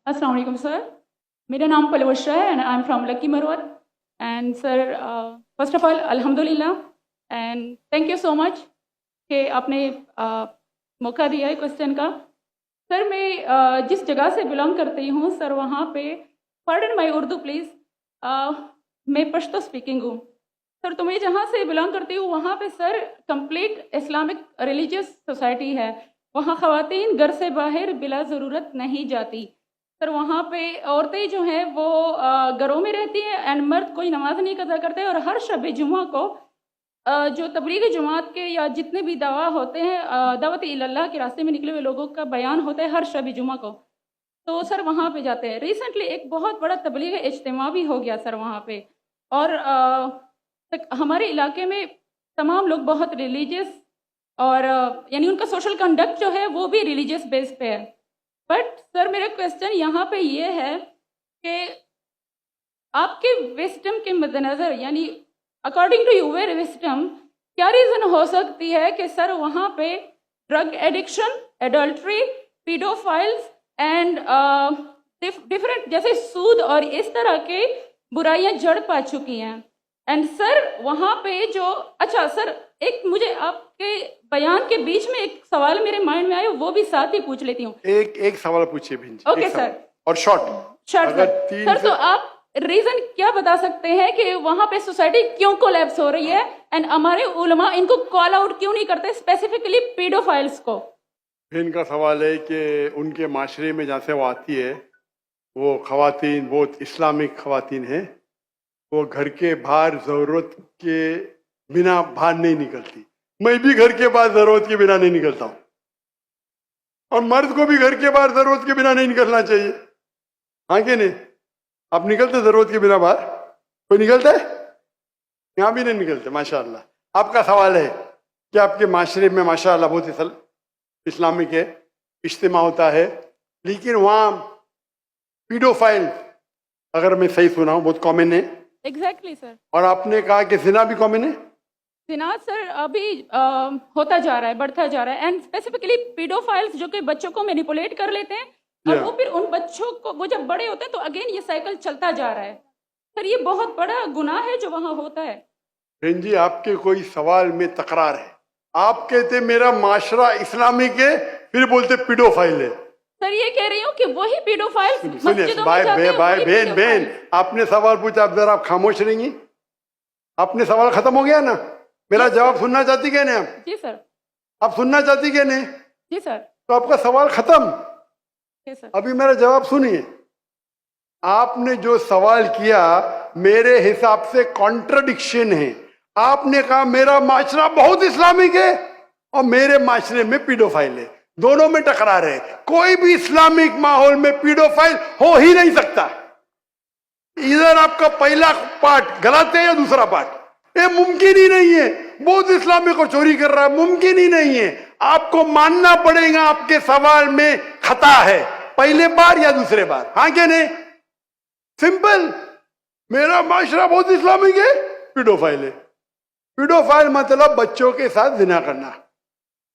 अस्सलाम वालेकुम सर, मेरा नाम पलवशा है and I am from lucky Marwat and sir first of all अल्हम्दुलिल्लाह and thank you so much कि आपने मौका दिया है क्वेश्चन का। सर मैं जिस जगह से बिलोंग करती हूँ सर वहाँ पे पार्डन माई उर्दू प्लीज़, मैं पश्तो स्पीकिंग हूँ सर। तो मैं जहाँ से बिलोंग करती हूँ वहाँ पे sir complete Islamic religious society है। वहाँ ख़वातीन घर से बाहर बिला ज़रूरत नहीं जाती सर। वहाँ पे औरतें जो हैं वो घरों में रहती हैं एंड मर्द कोई नमाज नहीं अदा करते। और हर शब जुमा को जो तबलीगी जमात के या जितने भी दवा होते हैं दावत इल्लल्लाह के रास्ते में निकले हुए लोगों का बयान होता है हर शब जुमा को, तो सर वहाँ पे जाते हैं। रिसेंटली एक बहुत बड़ा तबलीगी इज्तिमा भी हो गया सर वहाँ पे। और हमारे इलाके में तमाम लोग बहुत रिलीजियस और यानी उनका सोशल कंडक्ट जो है वो भी रिलीजियस बेस पे है। बट सर मेरा क्वेश्चन यहाँ पे ये है कि आपके विस्डम के मद्देनज़र यानी अकॉर्डिंग टू यूर विस्डम क्या रीज़न हो सकती है कि सर वहाँ पे drug addiction, adultery, paedophiles and different जैसे सूद और इस तरह के बुराइयां जड़ पा चुकी हैं। एंड सर वहाँ पे जो अच्छा सर एक मुझे आपके बयान के बीच में एक सवाल मेरे माइंड में आया, वो भी साथ ही पूछ लेती हूँ। एक सवाल पूछिए बहन जी। ओके सर, और शॉर्ट सर तो आप रीजन क्या बता सकते हैं कि वहाँ पे सोसाइटी क्यों कोलैप्स हो रही है एंड हमारे उलमा इनको कॉल आउट क्यों नहीं करते, स्पेसिफिकली पीडोफाइल्स को? बहन का सवाल है कि उनके माशरे में जहाँ से वो आती है वो खवातीन बहुत इस्लामिक खवातीन है, वो घर के बाहर ज़रूरत के बिना बाहर नहीं निकलती। मैं भी घर के बाहर ज़रूरत के बिना नहीं निकलता हूँ और मर्द को भी घर के बाहर ज़रूरत के बिना नहीं निकलना चाहिए। हाँ कि नहीं? आप निकलते ज़रूरत के बिना बाहर? कोई निकलता है? यहाँ भी नहीं निकलते माशाअल्लाह। आपका सवाल है कि आपके माशरे में माशाअल्लाह बहुत इस्लामिक है, इज्तिमा होता है, लेकिन वहाँ पीडोफाइल अगर मैं सही सुना हूँ बहुत कॉमन है। Exactly sir. और आपने कहा कि जिना भी कॉमन है? जिना सर अभी होता जा रहा है, बढ़ता जा रहा है एंड स्पेसिफिकली पीडोफाइल्स जो कि बच्चों को मैनिपुलेट कर लेते हैं और वो फिर उन बच्चों को वो जब बड़े होते हैं तो अगेन ये साइकिल चलता जा रहा है सर। ये बहुत बड़ा गुनाह है जो वहाँ होता है। बहन जी आपके कोई सवाल में तकरार है। आप कहते मेरा माशरा इस्लामिक है, फिर बोलते पीडोफाइल है। सर ये कह रही हूँ कि वही पीडोफाइल्स मस्जिदों में जाते हैं। बहन आपने सवाल पूछा, अब जरा आप खामोश रहेंगी? आपने सवाल खत्म हो गया ना? मेरा जवाब सुनना चाहती क्या नहीं आप? जी सर। आप सुनना चाहती क्या नहीं? जी सर। तो आपका सवाल खत्म। जी सर। अभी मेरा जवाब सुनिए। आपने जो सवाल किया मेरे हिसाब से कॉन्ट्रडिक्शन है। आपने कहा मेरा माशरा बहुत इस्लामिक है और मेरे माशरे में पीडोफाइल है, दोनों में टकरार है। कोई भी इस्लामिक माहौल में पीडोफाइल हो ही नहीं सकता। इधर आपका पहला पार्ट गलत है या दूसरा पार्ट? ये मुमकिन ही नहीं है। बहुत इस्लामिक और चोरी कर रहा है, मुमकिन ही नहीं है। आपको मानना पड़ेगा आपके सवाल में खता है, पहले बार या दूसरे बार। हाँ क्या नहीं? सिंपल। मेरा माशरा बहुत इस्लामिक है, पीडोफाइल है। पीडोफाइल मतलब बच्चों के साथ जिना करना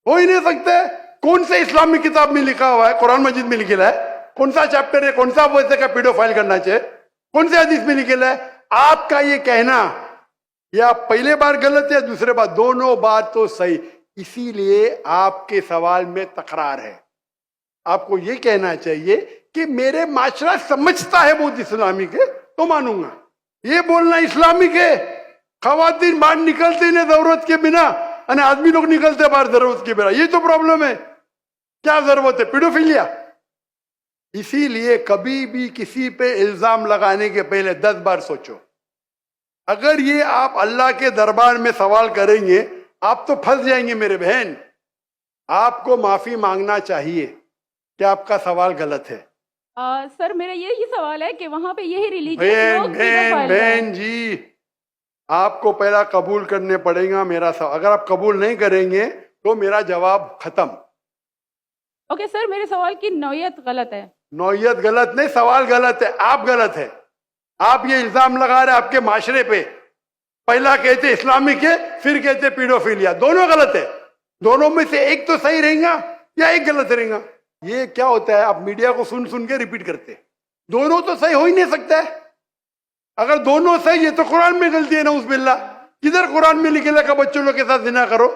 हो ही नहीं सकता है। कौन से इस्लामिक किताब में लिखा हुआ है? कुरान मजीद में लिखा है? कौन सा चैप्टर है, कौन सा वैसे का पीडोफाइल करना चाहिए? कौन से हदीस में लिखा है? आपका ये कहना या पहले बार गलत है, दूसरे बार, दोनों बात तो सही। इसीलिए आपके सवाल में तकरार है। आपको ये कहना चाहिए कि मेरे माशरा समझता है बहुत इस्लामिक है तो मानूंगा। ये बोलना इस्लामिक है, खवातीन बाहर निकलते नहीं जरूरत के बिना और आदमी लोग निकलते बाहर जरूरत के बिना, ये तो प्रॉब्लम है। क्या जरूरत है? पीडोफिलिया। इसीलिए कभी भी किसी पे इल्जाम लगाने के पहले 10 बार सोचो। अगर ये आप अल्लाह के दरबार में सवाल करेंगे आप तो फंस जाएंगे मेरे बहन। आपको माफी मांगना चाहिए कि आपका सवाल गलत है। सर मेरा यही सवाल है कि वहाँ पे यही रिलीजियस लोग बहन जी आपको पहला कबूल करने पड़ेगा मेरा सवाल। अगर आप कबूल नहीं करेंगे तो मेरा जवाब खत्म। ओके सर, मेरे सवाल की नौयत गलत है। नौयत गलत नहीं, सवाल गलत है, आप गलत है। आप ये इल्जाम लगा रहे आपके माशरे पे। पहला कहते इस्लामिक है, फिर कहते पीडोफिलिया, दोनों गलत है। दोनों में से एक तो सही रहेगा या एक गलत रहेगा। ये क्या होता है, आप मीडिया को सुन सुन के रिपीट करते हैं। दोनों तो सही हो ही नहीं सकता है। अगर दोनों सही है तो कुरान में गलती है ना, उस बिल्ला किधर कुरान में लिखेला का बच्चों लोग के साथ जिना करो।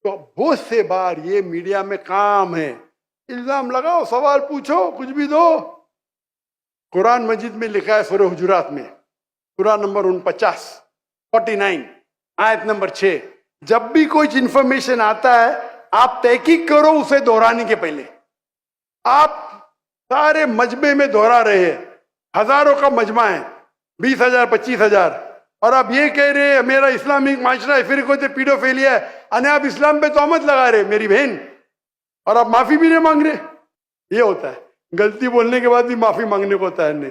तो बहुत से बार ये मीडिया में काम है, इल्जाम लगाओ, सवाल पूछो, कुछ भी दो। कुरान मजीद में लिखा है सूरह हुजुरात में, कुरान नंबर 49 आयत नंबर 6, जब भी कोई इंफॉर्मेशन आता है आप तहकीक करो उसे दोहराने के पहले। आप सारे मजमे में दोहरा रहे हैं, हजारों का मजमा है, 20,000 25,000, और आप ये कह रहे हैं मेरा इस्लामिक माशरा है, फिर कोई पीडोफिलिया है, अने आप इस्लाम पे तोहमत लगा रहे मेरी बहन, और आप माफी भी नहीं मांग रहे। ये होता है, गलती बोलने के बाद भी माफी मांगने को होता है।